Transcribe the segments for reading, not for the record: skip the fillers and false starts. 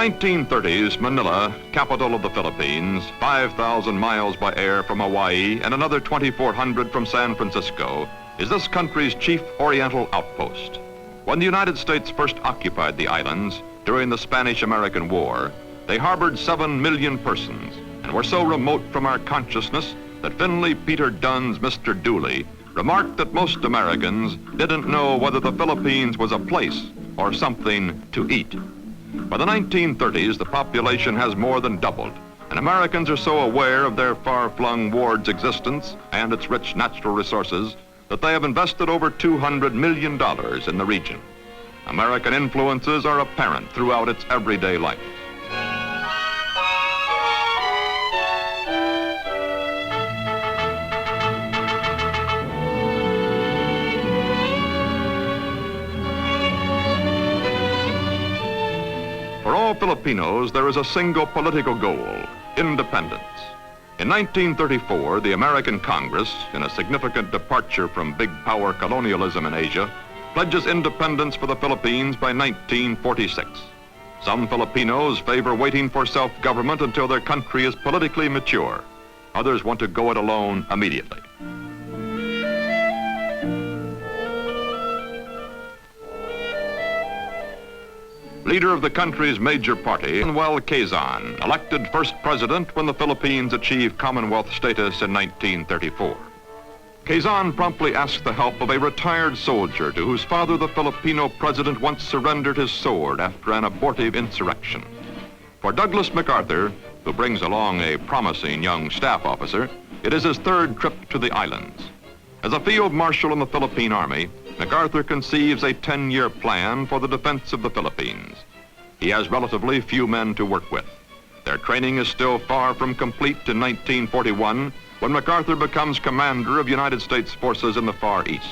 1930s, Manila, capital of the Philippines, 5,000 miles by air from Hawaii and another 2,400 from San Francisco, is this country's chief oriental outpost. When the United States first occupied the islands during the Spanish-American War, they harbored 7 million persons and were so remote from our consciousness that Finley Peter Dunne's Mr. Dooley remarked that most Americans didn't know whether the Philippines was a place or something to eat. By the 1930s, the population has more than doubled, and Americans are so aware of their far-flung ward's existence and its rich natural resources that they have invested over $200 million in the region. American influences are apparent throughout its everyday life. For all Filipinos, there is a single political goal: independence. In 1934, the American Congress, in a significant departure from big power colonialism in Asia, pledges independence for the Philippines by 1946. Some Filipinos favor waiting for self-government until their country is politically mature. Others want to go it alone immediately. Leader of the country's major party, Manuel Quezon, elected first president when the Philippines achieved Commonwealth status in 1934. Quezon promptly asked the help of a retired soldier to whose father the Filipino president once surrendered his sword after an abortive insurrection. For Douglas MacArthur, who brings along a promising young staff officer, it is his third trip to the islands. As a field marshal in the Philippine Army, MacArthur conceives a 10-year plan for the defense of the Philippines. He has relatively few men to work with. Their training is still far from complete in 1941, when MacArthur becomes commander of United States forces in the Far East.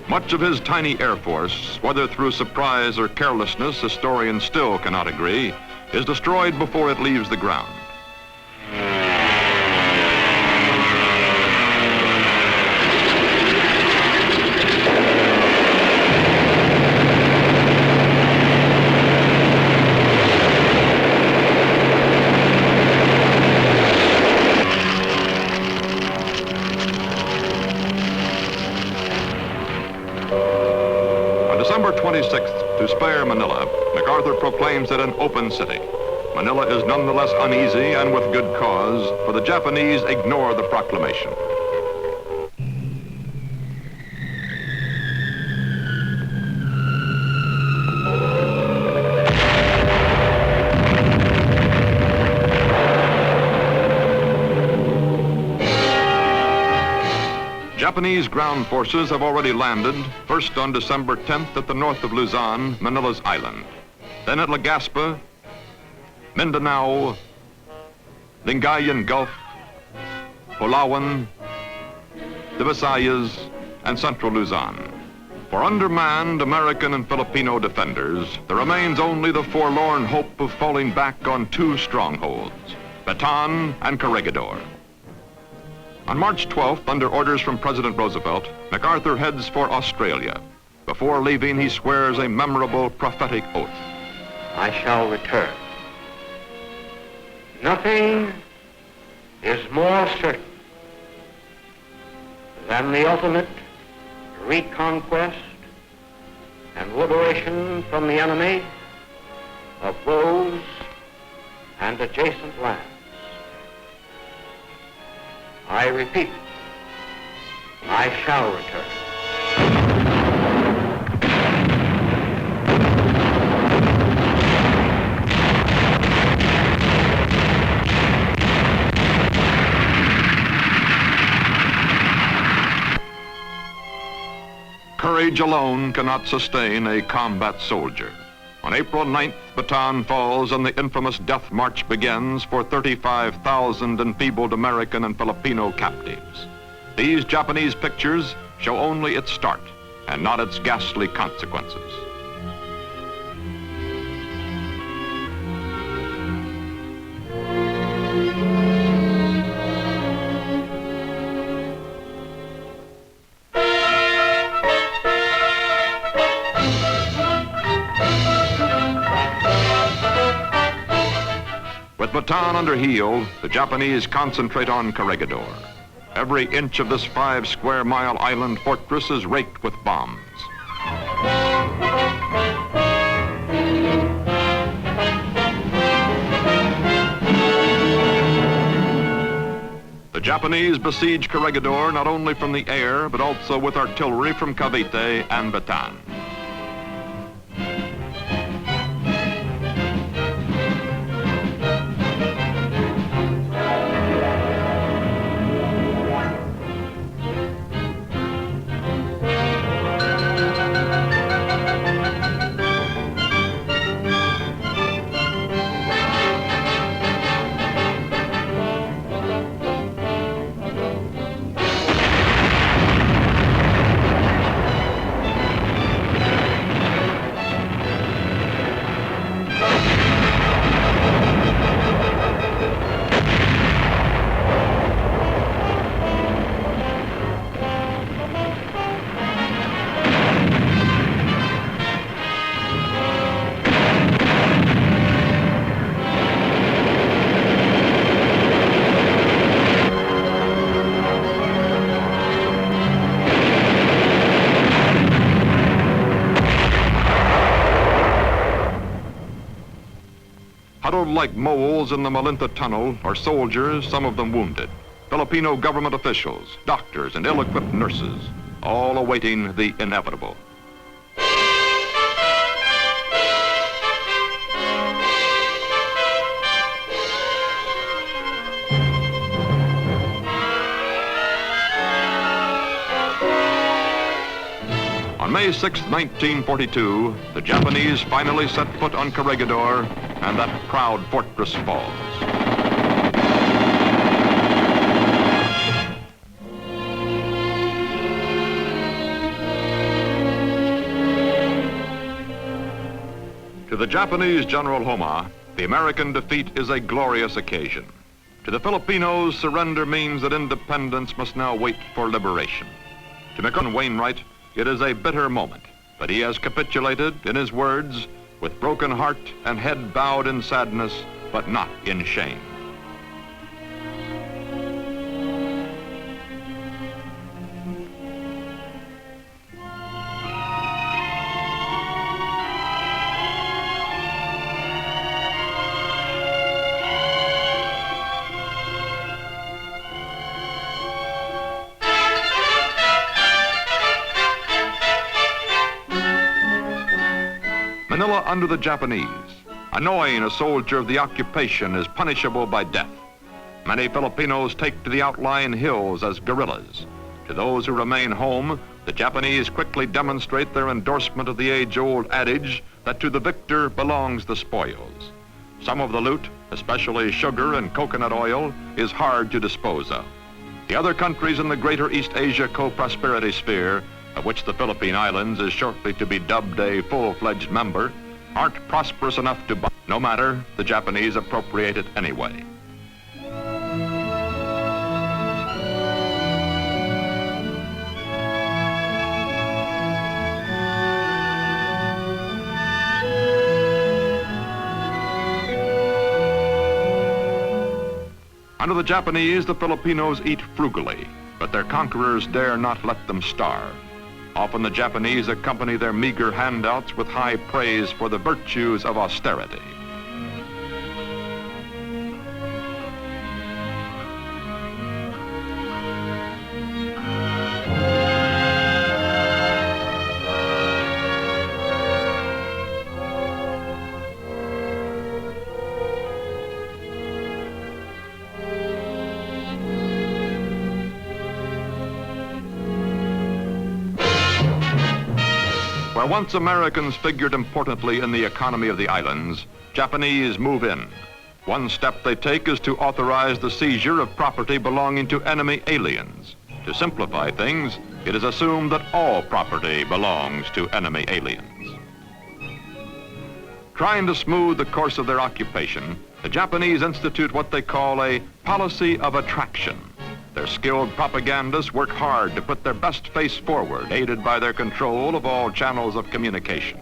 Much of his tiny Air Force, whether through surprise or carelessness, historians still cannot agree, is destroyed before it leaves the ground. December 26th, to spare Manila, MacArthur proclaims it an open city. Manila is nonetheless uneasy, and with good cause, for the Japanese ignore the proclamation. Japanese ground forces have already landed, first on December 10th at the north of Luzon, Manila's island. Then at Legazpi, Mindanao, Lingayen Gulf, Palawan, the Visayas, and central Luzon. For undermanned American and Filipino defenders, there remains only the forlorn hope of falling back on two strongholds, Bataan and Corregidor. On March 12th, under orders from President Roosevelt, MacArthur heads for Australia. Before leaving, he swears a memorable prophetic oath. I shall return. Nothing is more certain than the ultimate reconquest and liberation from the enemy of those and adjacent lands. I repeat, I shall return. Courage alone cannot sustain a combat soldier. On April 9th, Bataan falls and the infamous Death March begins for 35,000 enfeebled American and Filipino captives. These Japanese pictures show only its start and not its ghastly consequences. down under heel, the Japanese concentrate on Corregidor. Every inch of this 5-square-mile island fortress is raked with bombs. The Japanese besiege Corregidor not only from the air, but also with artillery from Cavite and Bataan. Huddled like moles in the Malinta Tunnel are soldiers, some of them wounded, Filipino government officials, doctors, and ill-equipped nurses, all awaiting the inevitable. On May 6, 1942, the Japanese finally set foot on Corregidor, and that proud fortress falls. To the Japanese General Homma, the American defeat is a glorious occasion. To the Filipinos, surrender means that independence must now wait for liberation. To McClellan Wainwright, it is a bitter moment, but he has capitulated, in his words, with broken heart and head bowed in sadness, but not in shame. Manila under the Japanese. Annoying a soldier of the occupation is punishable by death. Many Filipinos take to the outlying hills as guerrillas. To those who remain home, the Japanese quickly demonstrate their endorsement of the age-old adage that to the victor belongs the spoils. Some of the loot, especially sugar and coconut oil, is hard to dispose of. The other countries in the greater East Asia co-prosperity sphere, of which the Philippine Islands is shortly to be dubbed a full-fledged member, aren't prosperous enough to buy. No matter, the Japanese appropriate it anyway. Under the Japanese, the Filipinos eat frugally, but their conquerors dare not let them starve. Often the Japanese accompany their meager handouts with high praise for the virtues of austerity. Where once Americans figured importantly in the economy of the islands, Japanese move in. One step they take is to authorize the seizure of property belonging to enemy aliens. To simplify things, it is assumed that all property belongs to enemy aliens. Trying to smooth the course of their occupation, the Japanese institute what they call a policy of attraction. Their skilled propagandists work hard to put their best face forward, aided by their control of all channels of communication.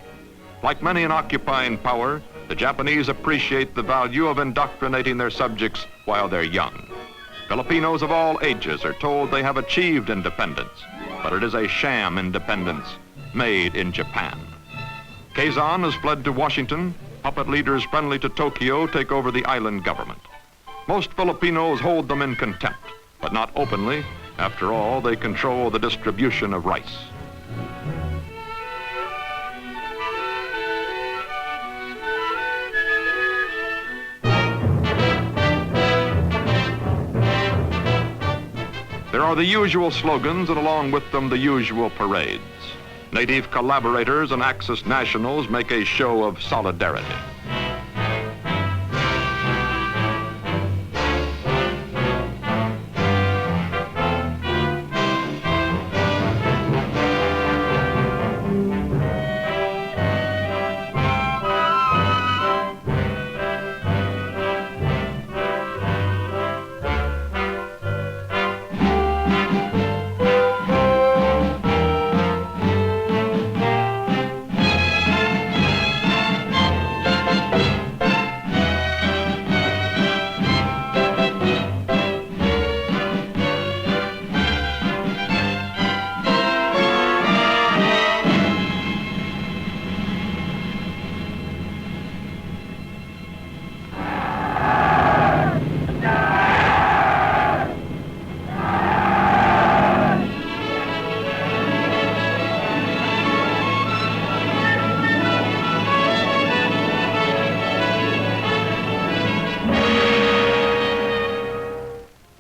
Like many an occupying power, The Japanese appreciate the value of indoctrinating their subjects while they're young. Filipinos of all ages are told they have achieved independence, but it is a sham independence made in Japan. Quezon has fled to Washington. Puppet leaders friendly to Tokyo take over the island government. Most Filipinos hold them in contempt, but not openly. After all, they control the distribution of rice. There are the usual slogans, and along with them the usual parades. Native collaborators and Axis nationals make a show of solidarity.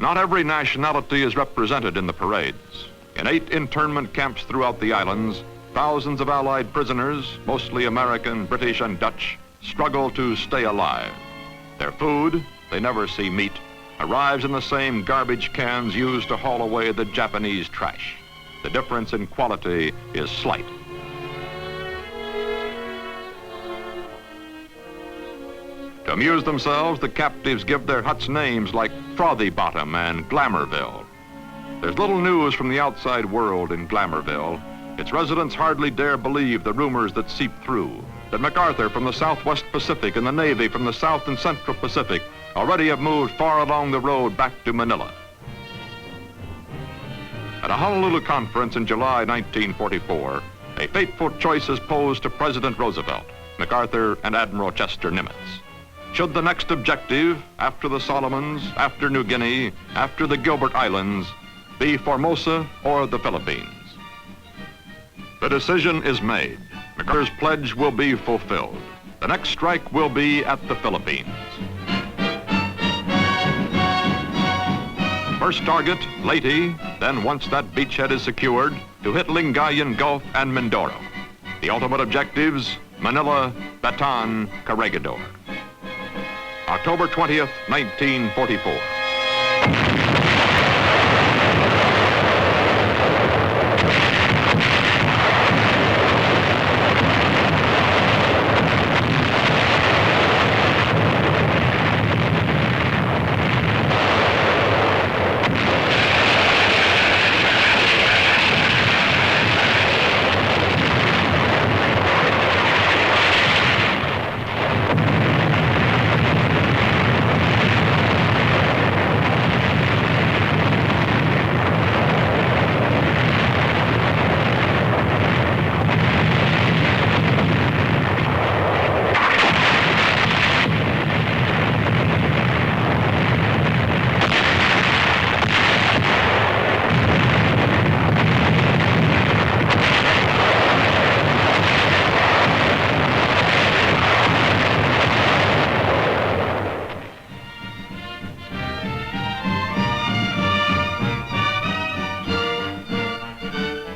Not every nationality is represented in the parades. In 8 internment camps throughout the islands, thousands of Allied prisoners, mostly American, British, and Dutch, struggle to stay alive. Their food, they never see meat, arrives in the same garbage cans used to haul away the Japanese trash. The difference in quality is slight. To amuse themselves, the captives give their huts names like Frothy Bottom and Glamourville. There's little news from the outside world in Glamourville. Its residents hardly dare believe the rumors that seep through, that MacArthur from the Southwest Pacific and the Navy from the South and Central Pacific already have moved far along the road back to Manila. At a Honolulu Conference in July 1944, a fateful choice is posed to President Roosevelt, MacArthur, and Admiral Chester Nimitz. Should the next objective, after the Solomons, after New Guinea, after the Gilbert Islands, be Formosa or the Philippines? The decision is made. MacArthur's pledge will be fulfilled. The next strike will be at the Philippines. First target, Leyte, then once that beachhead is secured, to hit Lingayen Gulf and Mindoro. The ultimate objectives, Manila, Bataan, Corregidor. October 20th, 1944.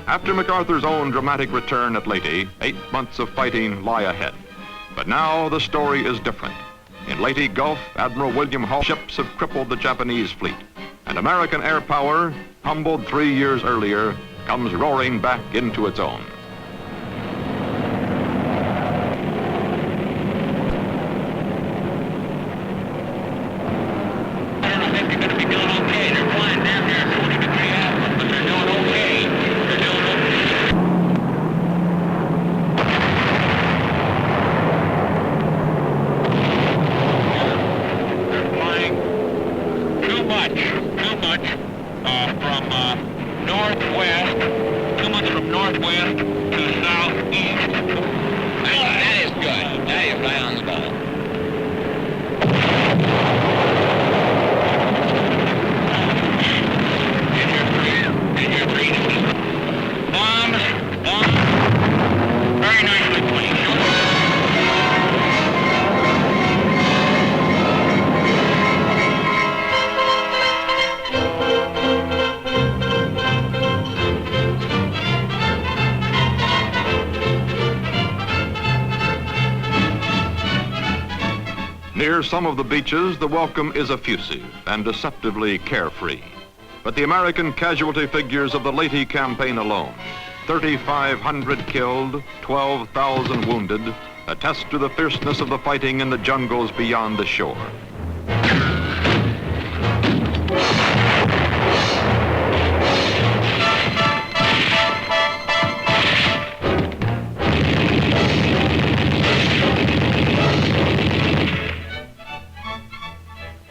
After MacArthur's own dramatic return at Leyte, 8 months of fighting lie ahead. But now the story is different. In Leyte Gulf, Admiral William Hull's ships have crippled the Japanese fleet, and American air power, humbled 3 years earlier, comes roaring back into its own. from northwest, too much from northwest to southeast. That is good. That is right on the ball. And your three. Bombs. Very nicely played. Near some of the beaches, the welcome is effusive and deceptively carefree. But the American casualty figures of the Leyte campaign alone, 3,500 killed, 12,000 wounded, attest to the fierceness of the fighting in the jungles beyond the shore.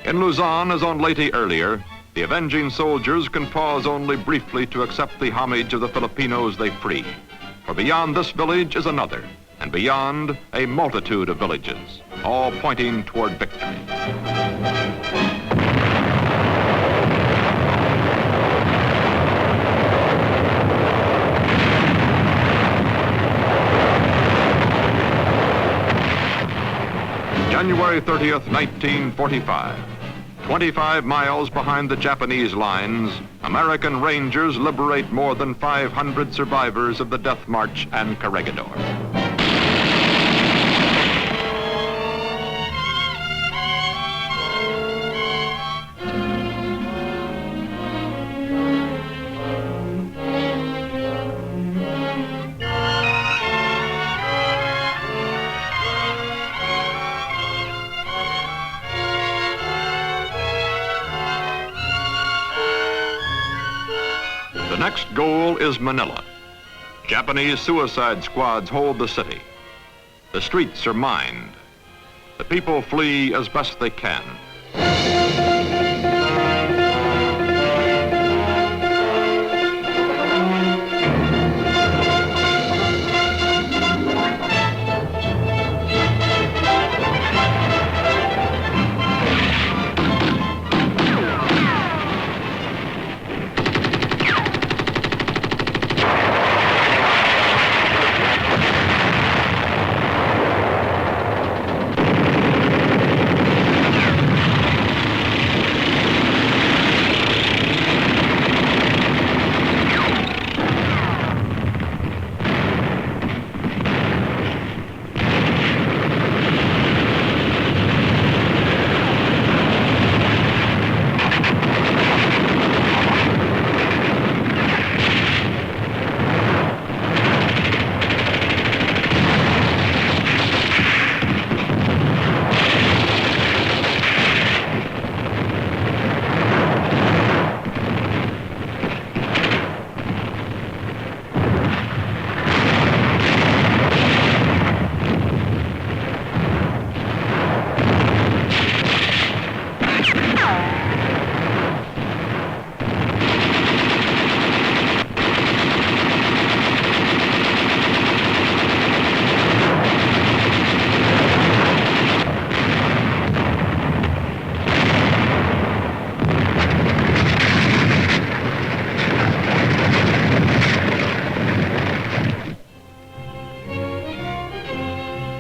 In Luzon, as on Leyte earlier, the avenging soldiers can pause only briefly to accept the homage of the Filipinos they free. For beyond this village is another, and beyond a multitude of villages, all pointing toward victory. January 30th, 1945. 25 miles behind the Japanese lines, American Rangers liberate more than 500 survivors of the Death March and Corregidor. The next goal is Manila. Japanese suicide squads hold the city. The streets are mined. The people flee as best they can.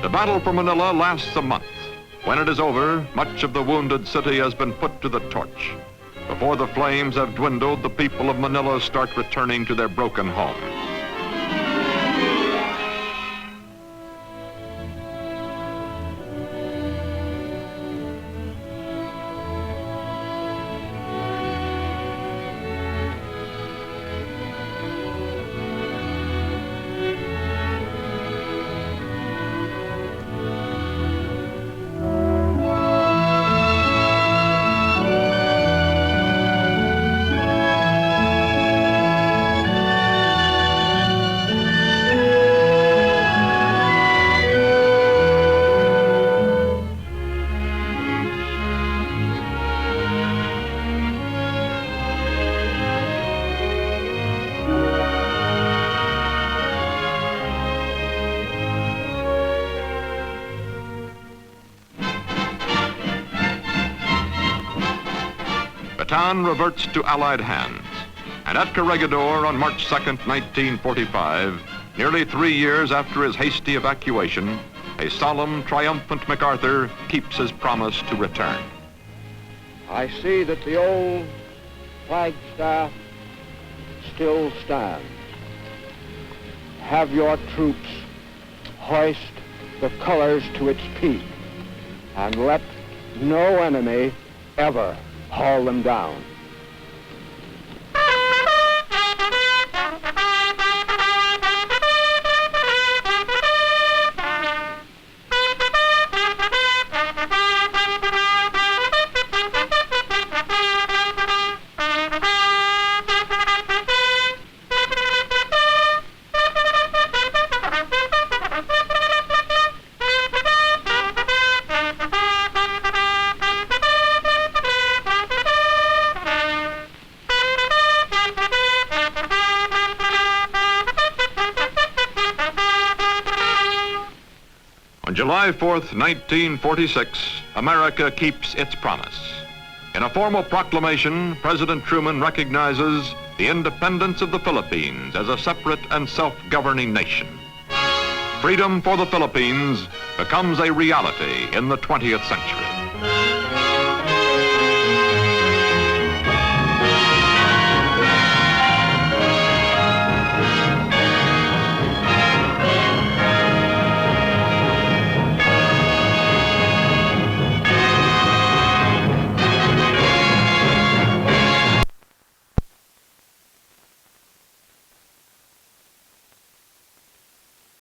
The battle for Manila lasts a month. When it is over, much of the wounded city has been put to the torch. Before the flames have dwindled, the people of Manila start returning to their broken homes. Bataan reverts to Allied hands. And at Corregidor on March 2nd, 1945, nearly 3 years after his hasty evacuation, a solemn, triumphant MacArthur keeps his promise to return. I see that the old flagstaff still stands. Have your troops hoist the colors to its peak, and let no enemy ever haul them down. On July 4th, 1946, America keeps its promise. In a formal proclamation, President Truman recognizes the independence of the Philippines as a separate and self-governing nation. Freedom for the Philippines becomes a reality in the 20th century.